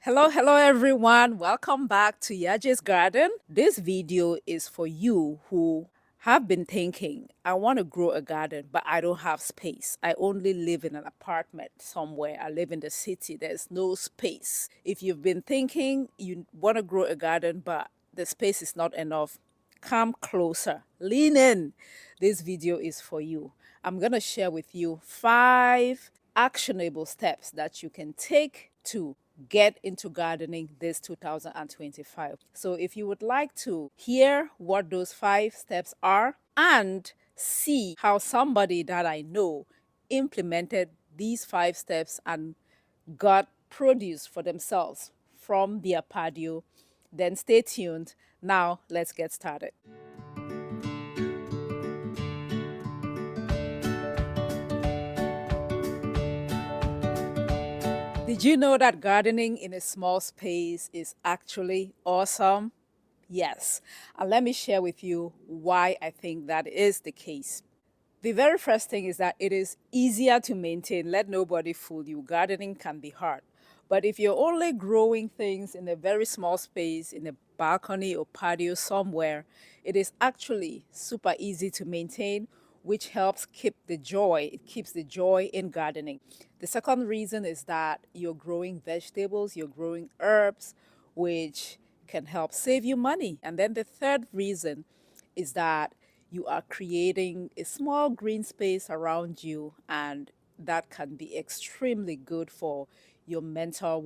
Hello everyone. Welcome back to YAJE'S Garden. This video is for you who have been thinking, I want to grow a garden, but I don't have space. I only live in an apartment somewhere. I live in the city. There's no space. If you've been thinking you want to grow a garden, but the space is not enough, come closer. Lean in. This video is for you. I'm going to share with you 5 actionable steps that you can take to get into gardening this 2025. So if you would like to hear what those 5 steps are and see how somebody that I know implemented these 5 steps and got produce for themselves from their patio, then stay tuned. Now let's get started. Did you know that gardening in a small space is actually awesome? Yes. And let me share with you why I think that is the case. The very first thing is that it is easier to maintain. Let nobody fool you. Gardening can be hard. But if you're only growing things in a very small space, in a balcony or patio somewhere, it is actually super easy to maintain, which helps keep the joy. It keeps the joy in gardening. The second reason is that you're growing vegetables, you're growing herbs, which can help save you money. And then the third reason is that you are creating a small green space around you, and that can be extremely good for your mental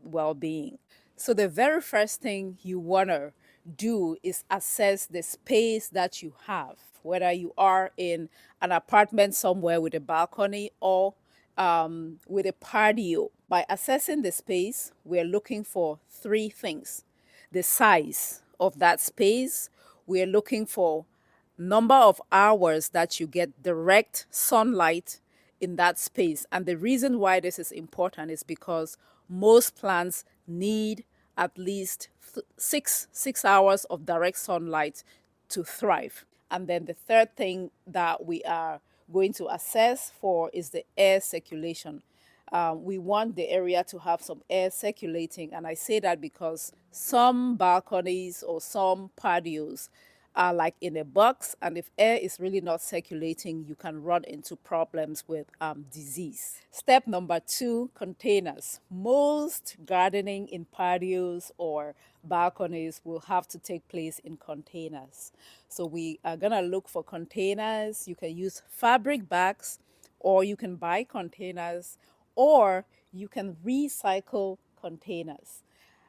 well-being. So the very first thing you want to do is assess the space that you have, whether you are in an apartment somewhere with a balcony or with a patio. By assessing the space, we're looking for 3 things: the size of that space, we're looking for number of hours that you get direct sunlight in that space. And the reason why this is important is because most plants need at least 6 hours of direct sunlight to thrive. And then the third thing that we are going to assess for is the air circulation. We want the area to have some air circulating. And I say that because some balconies or some patios are like in a box, and if air is really not circulating, you can run into problems with disease. Step number 2: containers. Most gardening in patios or balconies will have to take place in containers. So we are gonna look for containers. You can use fabric bags, or you can buy containers, or you can recycle containers.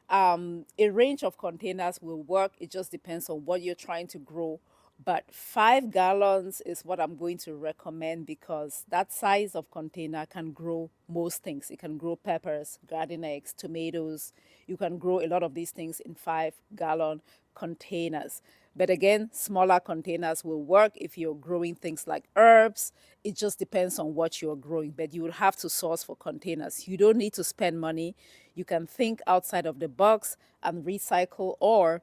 A range of containers will work. It just depends on what you're trying to grow. But 5 gallons is what I'm going to recommend because that size of container can grow most things. It can grow peppers, garden eggs, tomatoes. You can grow a lot of these things in 5 gallon containers. But again, smaller containers will work if you're growing things like herbs. It just depends on what you're growing, but you would have to source for containers. You don't need to spend money. You can think outside of the box and recycle, or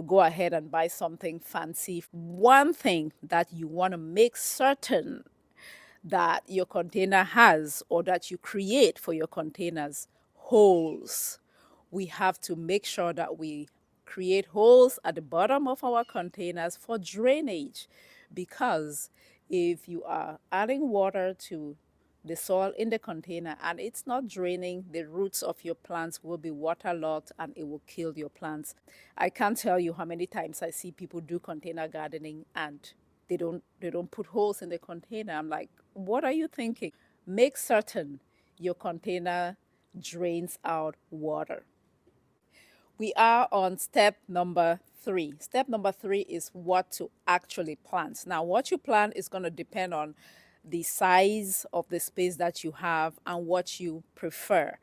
go ahead and buy something fancy. One thing that you want to make certain that your container has, or that you create for your containers: holes. We have to make sure that we create holes at the bottom of our containers for drainage, because if you are adding water to the soil in the container and it's not draining, the roots of your plants will be waterlogged and it will kill your plants. I can't tell you how many times I see people do container gardening and they don't put holes in the container. I'm like, what are you thinking? Make certain your container drains out water. We are on step number 3. Step number 3 is what to actually plant. Now, what you plant is going to depend on the size of the space that you have and what you prefer.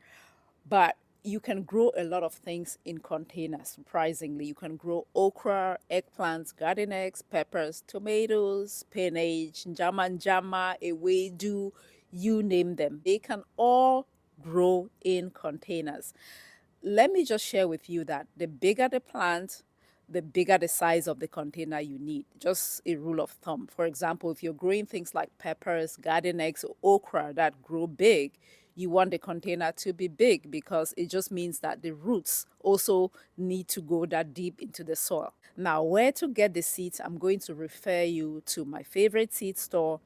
But you can grow a lot of things in containers, surprisingly. You can grow okra, eggplants, garden eggs, peppers, tomatoes, spinach, njama, ewedu, you name them. They can all grow in containers. Let me just share with you that the bigger the plant, the bigger the size of the container you need. Just a rule of thumb. For example, if you're growing things like peppers, garden eggs, or okra that grow big, you want the container to be big because it just means that the roots also need to go that deep into the soil. Now, where to get the seeds, I'm going to refer you to my favorite seed store,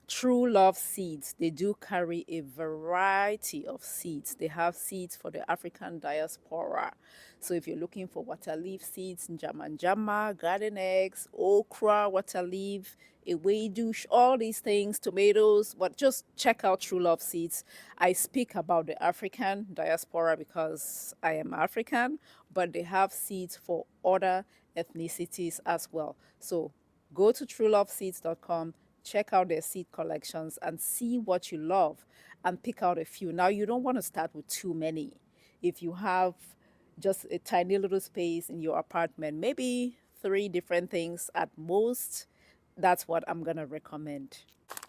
True Love Seeds. They do carry a variety of seeds. They have seeds for the African diaspora. So if you're looking for water leaf seeds, njama njama, garden eggs, okra, water leaf, ewedu, all these things, tomatoes, but just check out True Love Seeds. I speak about the African diaspora because I am African, but they have seeds for other ethnicities as well. So go to trueloveseeds.com, check out their seed collections and see what you love and pick out a few. Now, you don't want to start with too many. If you have just a tiny little space in your apartment, maybe three different things at most, that's what I'm going to recommend.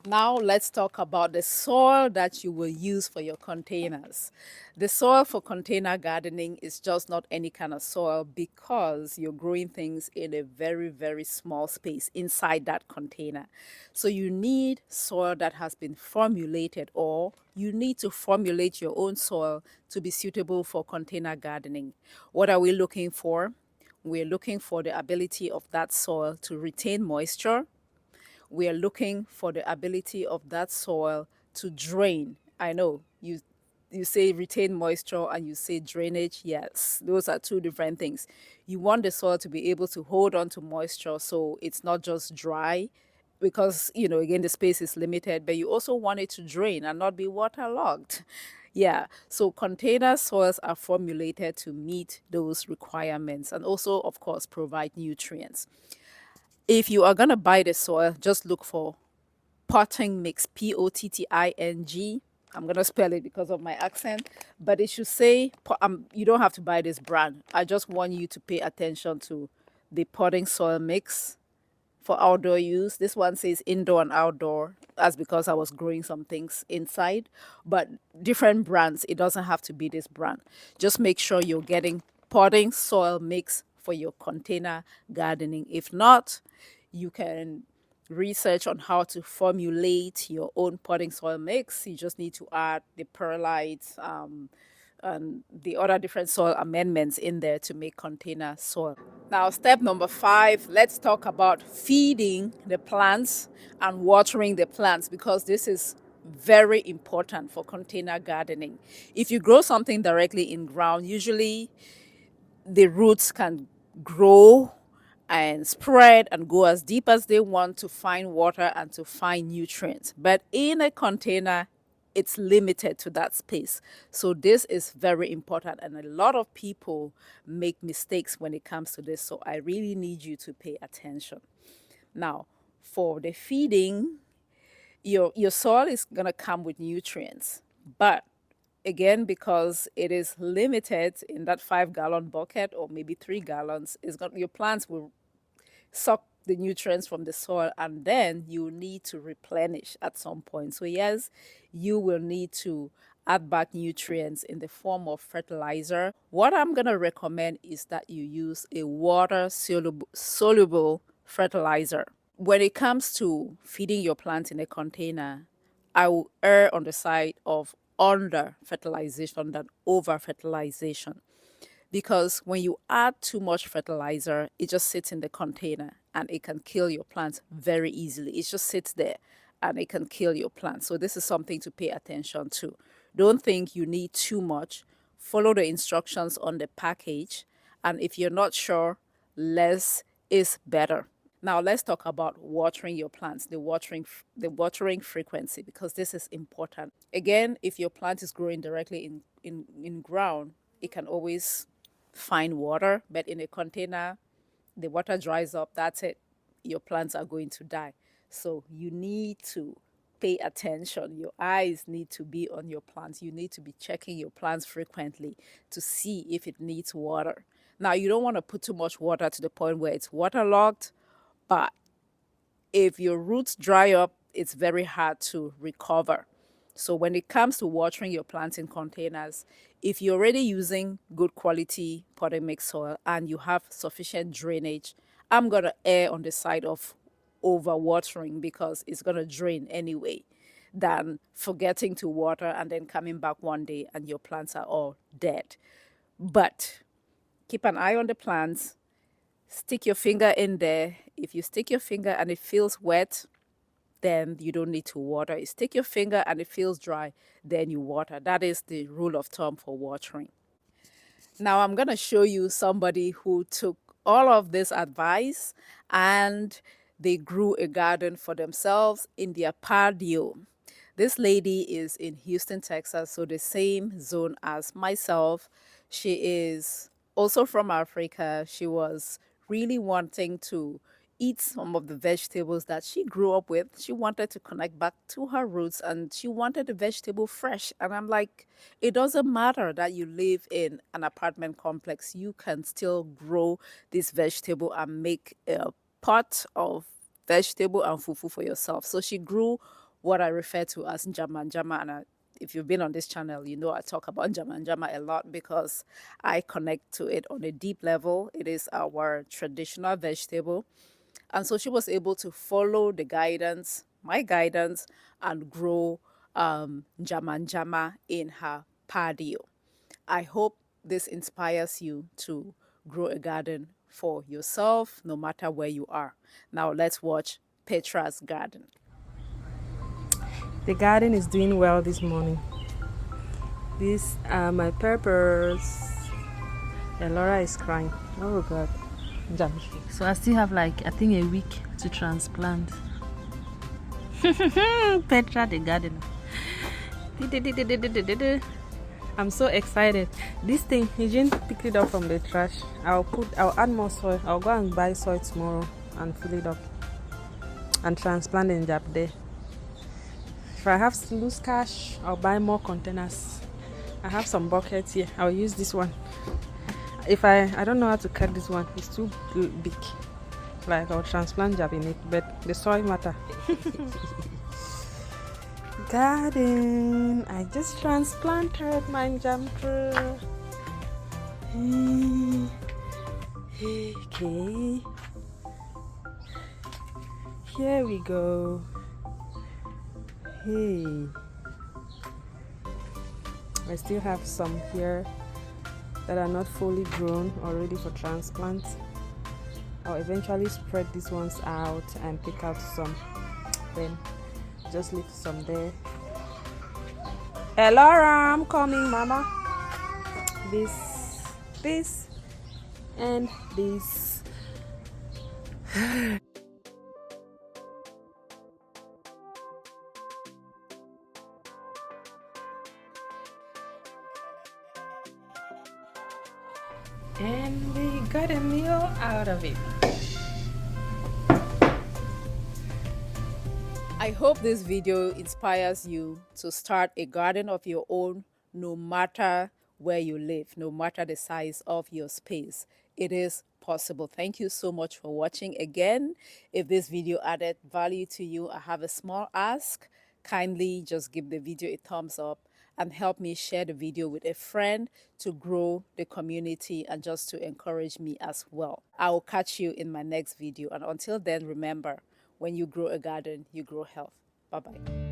Now let's talk about the soil that you will use for your containers. The soil for container gardening is just not any kind of soil because you're growing things in a very, very small space inside that container. So you need soil that has been formulated, or you need to formulate your own soil to be suitable for container gardening. What are we looking for? We're looking for the ability of that soil to retain moisture. We are looking for the ability of that soil to drain. I know you say retain moisture and you say drainage. Yes, those are two different things. You want the soil to be able to hold on to moisture so it's not just dry because, again, the space is limited, but you also want it to drain and not be waterlogged. Yeah, so container soils are formulated to meet those requirements and also, of course, provide nutrients. If you are going to buy the soil, just look for potting mix, Potting. I'm going to spell it because of my accent, but it should say, you don't have to buy this brand. I just want you to pay attention to the potting soil mix for outdoor use. This one says indoor and outdoor. That's because I was growing some things inside. But different brands, it doesn't have to be this brand. Just make sure you're getting potting soil mix for your container gardening. If not, you can research on how to formulate your own potting soil mix. You just need to add the perlite, and the other different soil amendments in there to make container soil. Now, step number 5, let's talk about feeding the plants and watering the plants because this is very important for container gardening. If you grow something directly in ground, usually the roots can grow and spread and go as deep as they want to find water and to find nutrients. But in a container, it's limited to that space. So this is very important. And a lot of people make mistakes when it comes to this. So I really need you to pay attention. Now, for the feeding, your soil is going to come with nutrients. But again, because it is limited in that 5-gallon bucket or maybe 3 gallons, your plants will suck the nutrients from the soil and then you need to replenish at some point. So yes, you will need to add back nutrients in the form of fertilizer. What I'm going to recommend is that you use a water soluble fertilizer. When it comes to feeding your plants in a container, I will err on the side of under fertilization than over fertilization. Because when you add too much fertilizer, it just sits in the container and it can kill your plants very easily. It just sits there and it can kill your plants. So this is something to pay attention to. Don't think you need too much. Follow the instructions on the package. And if you're not sure, less is better. Now let's talk about watering your plants, the watering frequency, because this is important. Again, if your plant is growing directly in ground, it can always find water, but in a container, the water dries up, that's it. Your plants are going to die. So you need to pay attention. Your eyes need to be on your plants. You need to be checking your plants frequently to see if it needs water. Now, you don't want to put too much water to the point where it's waterlogged, but if your roots dry up, it's very hard to recover. So when it comes to watering your plants in containers, if you're already using good quality potting mix soil and you have sufficient drainage, I'm going to err on the side of over watering because it's going to drain anyway. than forgetting to water and then coming back one day and your plants are all dead. But keep an eye on the plants, stick your finger in there. If you stick your finger and it feels wet, then you don't need to water. You stick your finger and it feels dry, then you water. That is the rule of thumb for watering. Now I'm going to show you somebody who took all of this advice and they grew a garden for themselves in their patio. This lady is in Houston, Texas, so the same zone as myself. She is also from Africa. She was really wanting to eat some of the vegetables that she grew up with. She wanted to connect back to her roots and she wanted the vegetable fresh. And I'm like, it doesn't matter that you live in an apartment complex. You can still grow this vegetable and make a pot of vegetable and fufu for yourself. So she grew what I refer to as njama njama. And if you've been on this channel, you know I talk about njama njama a lot because I connect to it on a deep level. It is our traditional vegetable. And so she was able to follow the guidance, my guidance, and grow njama njama in her patio. I hope this inspires you to grow a garden for yourself, no matter where you are. Now let's watch Petra's garden. The garden is doing well this morning. These are my peppers. Elora is crying. Oh God. So I still have like I think a week to transplant. Petra the gardener. I'm so excited. This thing, Eugene picked it up from the trash. I'll add more soil. I'll go and buy soil tomorrow and fill it up and transplant in Jap there. If I have loose cash, I'll buy more containers. I have some buckets here. I'll use this one. If I don't know how to cut this one, it's too big. Like I'll transplant Jap in it, but the soil matter. Garden. I just transplanted my jamper. Okay. Here we go. Hey. I still have some here that are not fully grown or ready for transplant. I'll eventually spread these ones out and pick out some. Then just leave some there. Elora, I'm coming, Mama. This, and this. And we got a meal out of it. I hope this video inspires you to start a garden of your own, no matter where you live, no matter the size of your space. It is possible. Thank you so much for watching. Again, if this video added value to you, I have a small ask. Kindly just give the video a thumbs up and help me share the video with a friend to grow the community and just to encourage me as well. I will catch you in my next video. And until then, remember, when you grow a garden, you grow health. Bye-bye.